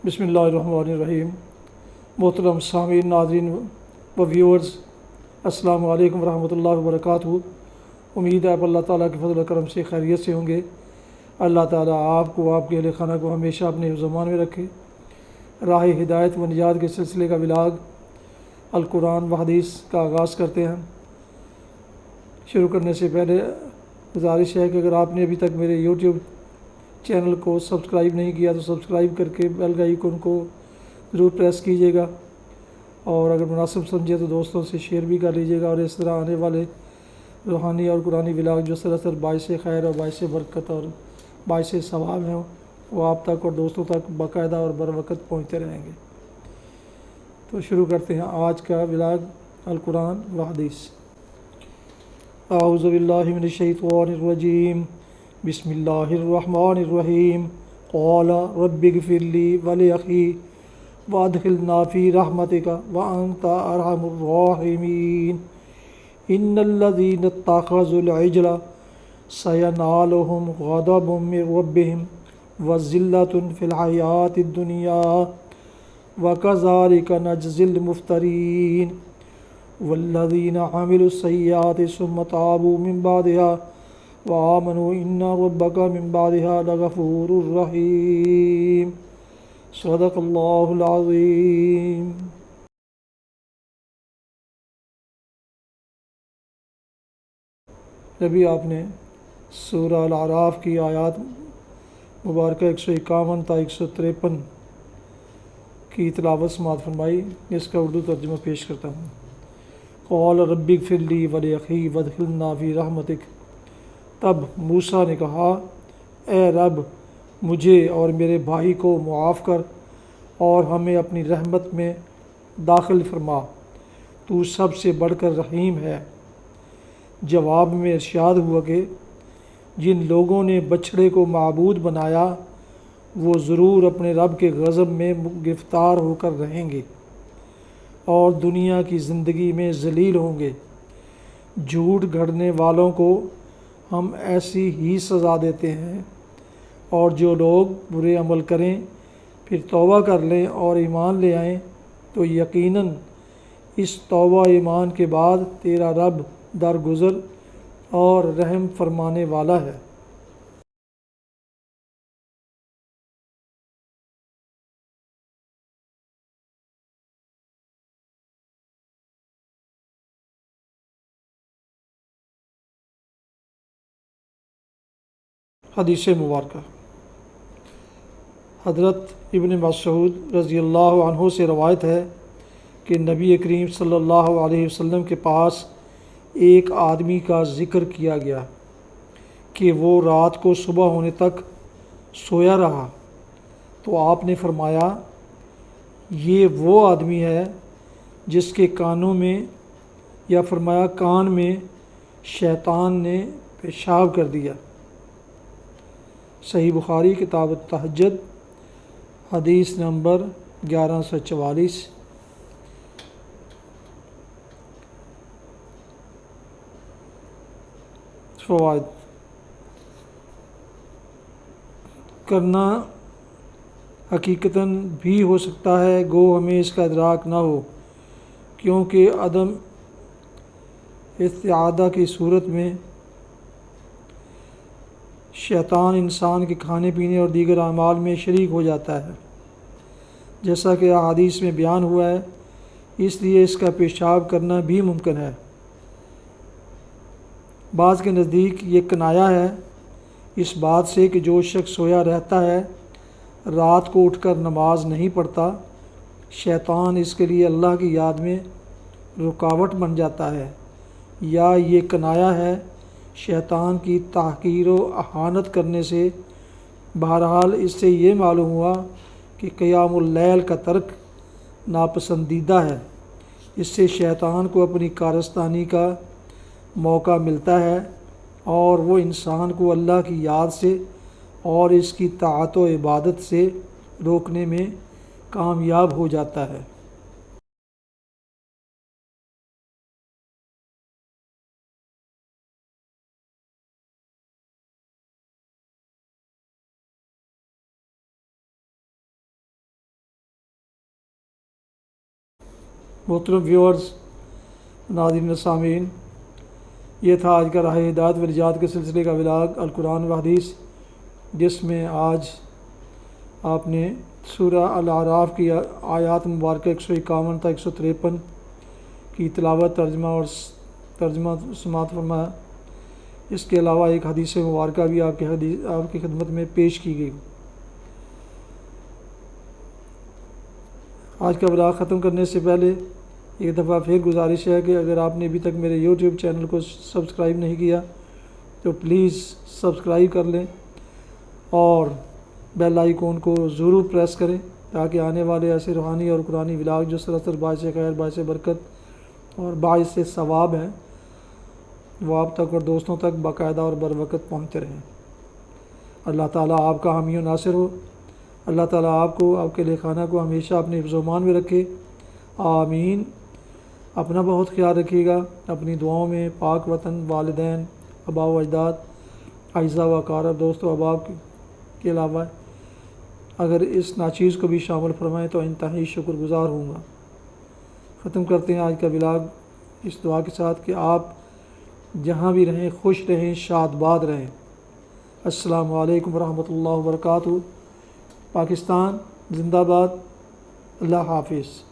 بسم اللہ الرحمن الرحیم۔ محترم سامعین، ناظرین و ویورز، السلام علیکم ورحمۃ اللہ وبرکاتہ۔ امید ہے آپ اللہ تعالیٰ کے فضل و کرم سے خیریت سے ہوں گے۔ اللہ تعالیٰ آپ کو، آپ کے اہل خانہ کو ہمیشہ اپنے زمان میں رکھے۔ راہ ہدایت و نجات کے سلسلے کا ولاگ القرآن و حدیث کا آغاز کرتے ہیں۔ شروع کرنے سے پہلے گزارش ہے کہ اگر آپ نے ابھی تک میرے یوٹیوب چینل کو سبسکرائب نہیں کیا تو سبسکرائب کر کے بیل کا آئیکن کو ضرور پریس کیجیے گا، اور اگر مناسب سمجھے تو دوستوں سے شیئر بھی کر لیجیے گا، اور اس طرح آنے والے روحانی اور قرآنی ولاگ جو سراسر باعث خیر اور باعث برکت اور باعث ثواب ہیں وہ آپ تک اور دوستوں تک باقاعدہ اور بر وقت پہنچتے رہیں گے۔ تو شروع کرتے ہیں آج کا ولاگ القرآن و حدیث۔ اعوذ باللہ من الشیطان الرجیم، بسم اللہ الرحمن الرحیم۔ قال رب اغفر لی ولاخی وادخلنا فی رحمتک وانت ارحم الراحمین۔ ان الذین اتخذوا العجل سینالهم غضب من ربهم وذلة فی الحیاۃ الدنیا وکذلک نجزی المفترین۔ والذین عملوا السیئات ثم تابوا من بعدها وآمنوا ان ربک من بعدها لغفور رحیم۔ صدق اللہ العظیم۔ ابھی آپ نے سورہ الاعراف کی آیات مبارکہ 151 تا 153 کی تلاوت سماعت فرمائی، جس کا اردو ترجمہ پیش کرتا ہوں۔ قال رب اغفر لی ولاخی وادخلنا فی رحمتک۔ تب موسیٰ نے کہا، اے رب، مجھے اور میرے بھائی کو معاف کر اور ہمیں اپنی رحمت میں داخل فرما، تو سب سے بڑھ کر رحیم ہے۔ جواب میں ارشاد ہوا کہ جن لوگوں نے بچھڑے کو معبود بنایا وہ ضرور اپنے رب کے غضب میں گرفتار ہو کر رہیں گے اور دنیا کی زندگی میں ذلیل ہوں گے۔ جھوٹ گھڑنے والوں کو ہم ایسی ہی سزا دیتے ہیں، اور جو لوگ برے عمل کریں پھر توبہ کر لیں اور ایمان لے آئیں تو یقیناً اس توبہ ایمان کے بعد تیرا رب درگزر اور رحم فرمانے والا ہے۔ حدیث مبارکہ۔ حضرت ابن مسعود رضی اللہ عنہ سے روایت ہے کہ نبی کریم صلی اللہ علیہ وسلم کے پاس ایک آدمی کا ذکر کیا گیا کہ وہ رات کو صبح ہونے تک سویا رہا، تو آپ نے فرمایا، یہ وہ آدمی ہے جس کے کانوں میں، یا فرمایا کان میں شیطان نے پیشاب کر دیا۔ صحیح بخاری کتاب التہجد حدیث نمبر 1144۔ فوائد۔ کرنا حقیقتاً بھی ہو سکتا ہے، گو ہمیں اس کا ادراک نہ ہو، کیونکہ عدم استعادہ کی صورت میں شیطان انسان کے کھانے پینے اور دیگر اعمال میں شریک ہو جاتا ہے، جیسا کہ احادیث میں بیان ہوا ہے، اس لیے اس کا پیشاب کرنا بھی ممکن ہے۔ بعض کے نزدیک یہ کنایا ہے اس بات سے کہ جو شخص سویا رہتا ہے، رات کو اٹھ کر نماز نہیں پڑھتا، شیطان اس کے لیے اللہ کی یاد میں رکاوٹ بن جاتا ہے، یا یہ کنایا ہے شیطان کی تحقیر و اہانت کرنے سے۔ بہرحال اس سے یہ معلوم ہوا کہ قیام اللیل کا ترک ناپسندیدہ ہے، اس سے شیطان کو اپنی کارستانی کا موقع ملتا ہے اور وہ انسان کو اللہ کی یاد سے اور اس کی طاعت و عبادت سے روکنے میں کامیاب ہو جاتا ہے۔ محترم ویورز، ناظرین سامعین، یہ تھا آج کا راہ ہدایت و نجات کے سلسلے کا ولاگ القرآن و حدیث، جس میں آج آپ نے سورہ الاعراف کی آیات مبارکہ 151 تا 153 کی تلاوت، ترجمہ سماعت فرمایا۔ اس کے علاوہ ایک حدیث مبارکہ بھی آپ کی خدمت میں پیش کی گئی۔ آج کا ولاگ ختم کرنے سے پہلے ایک دفعہ پھر گزارش ہے کہ اگر آپ نے ابھی تک میرے یوٹیوب چینل کو سبسکرائب نہیں کیا تو پلیز سبسکرائب کر لیں اور بیل آئیکن کو ضرور پریس کریں تاکہ آنے والے ایسے روحانی اور قرآنی ولاگ جو سراسر باعث خیر، باعث برکت اور باعث ثواب ہیں وہ آپ تک اور دوستوں تک باقاعدہ اور بروقت پہنچتے رہیں۔ اللہ تعالیٰ آپ کا حامی و ناصر ہو۔ اللہ تعالیٰ آپ کو، آپ کے خانہ کو ہمیشہ اپنے حفظ و امان میں رکھے، آمین۔ اپنا بہت خیال رکھیے گا۔ اپنی دعاؤں میں پاک وطن، والدین، آباء و اجداد، اعزاء و اقارب، دوست و احباب کے علاوہ اگر اس ناچیز کو بھی شامل فرمائیں تو انتہائی شکر گزار ہوں گا۔ ختم کرتے ہیں آج کا ولاگ اس دعا کے ساتھ کہ آپ جہاں بھی رہیں خوش رہیں، شاد باد رہیں۔ السلام علیکم ورحمۃ اللہ وبرکاتہ۔ پاکستان زندہ باد۔ اللہ حافظ۔